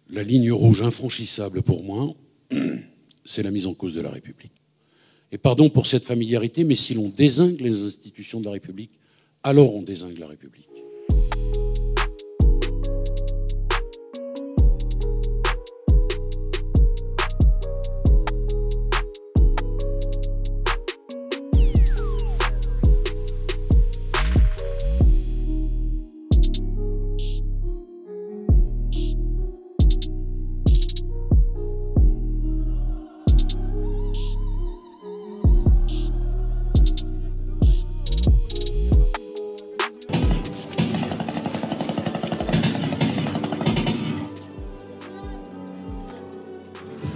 La ligne rouge infranchissable pour moi, c'est la mise en cause de la République. Et pardon pour cette familiarité, mais si l'on dézingue les institutions de la République, alors on dézingue la République.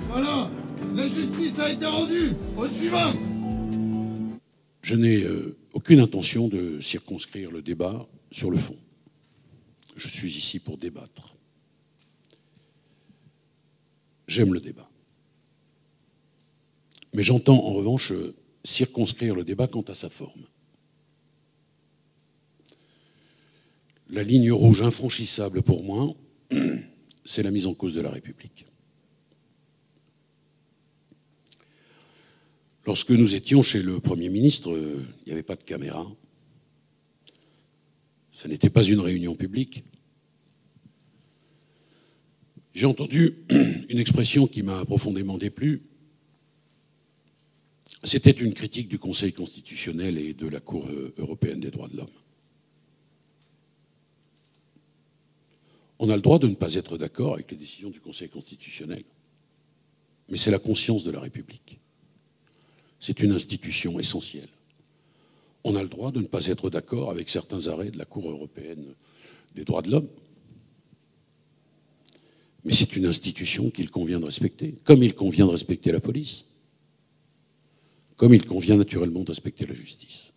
Voilà, la justice a été rendue. Au suivant. Je n'ai aucune intention de circonscrire le débat sur le fond. Je suis ici pour débattre. J'aime le débat. Mais j'entends en revanche circonscrire le débat quant à sa forme. La ligne rouge infranchissable pour moi, c'est la mise en cause de la République. Lorsque nous étions chez le Premier ministre, il n'y avait pas de caméra. Ça n'était pas une réunion publique. J'ai entendu une expression qui m'a profondément déplu. C'était une critique du Conseil constitutionnel et de la Cour européenne des droits de l'homme. On a le droit de ne pas être d'accord avec les décisions du Conseil constitutionnel, mais c'est la conscience de la République. C'est une institution essentielle. On a le droit de ne pas être d'accord avec certains arrêts de la Cour européenne des droits de l'homme, mais c'est une institution qu'il convient de respecter, comme il convient de respecter la police, comme il convient naturellement de respecter la justice.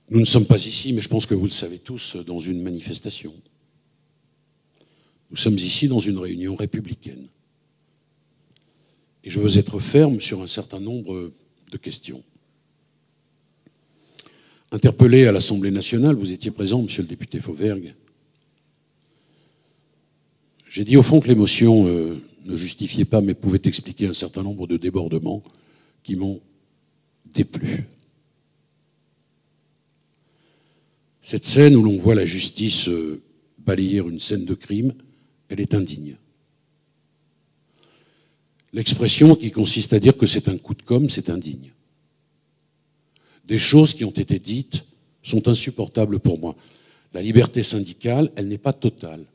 Nous ne sommes pas ici, mais je pense que vous le savez tous, dans une manifestation. Nous sommes ici dans une réunion républicaine. Et je veux être ferme sur un certain nombre de questions. Interpellé à l'Assemblée nationale, vous étiez présent, monsieur le député Fauvergue. J'ai dit au fond que l'émotion ne justifiait pas, mais pouvait expliquer un certain nombre de débordements qui m'ont déplu. Cette scène où l'on voit la justice balayer une scène de crime, elle est indigne. L'expression qui consiste à dire que c'est un coup de com', c'est indigne. Des choses qui ont été dites sont insupportables pour moi. La liberté syndicale, elle n'est pas totale.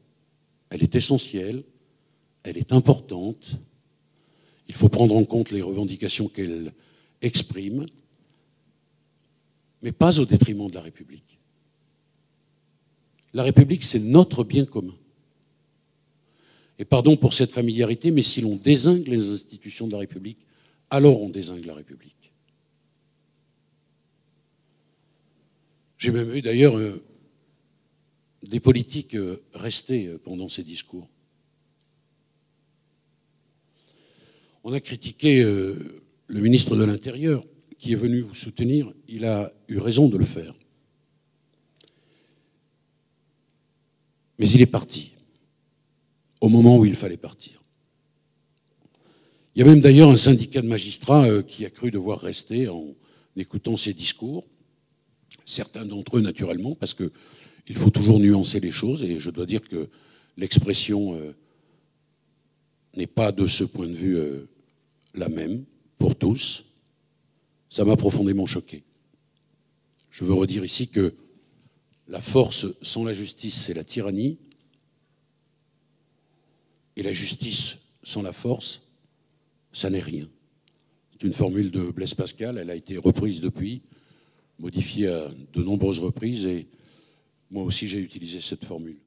Elle est essentielle, elle est importante. Il faut prendre en compte les revendications qu'elle exprime, mais pas au détriment de la République. La République, c'est notre bien commun. Et pardon pour cette familiarité, mais si l'on dézingue les institutions de la République, alors on dézingue la République. J'ai même vu d'ailleurs des politiques rester pendant ces discours. On a critiqué le ministre de l'Intérieur qui est venu vous soutenir. Il a eu raison de le faire. Mais il est parti au moment où il fallait partir. Il y a même d'ailleurs un syndicat de magistrats qui a cru devoir rester en écoutant ces discours. Certains d'entre eux, naturellement, parce qu'il faut toujours nuancer les choses, et je dois dire que l'expression n'est pas de ce point de vue la même pour tous. Ça m'a profondément choqué. Je veux redire ici que la force sans la justice, c'est la tyrannie. Et la justice sans la force, ça n'est rien. C'est une formule de Blaise Pascal, elle a été reprise depuis, modifiée à de nombreuses reprises, et moi aussi j'ai utilisé cette formule.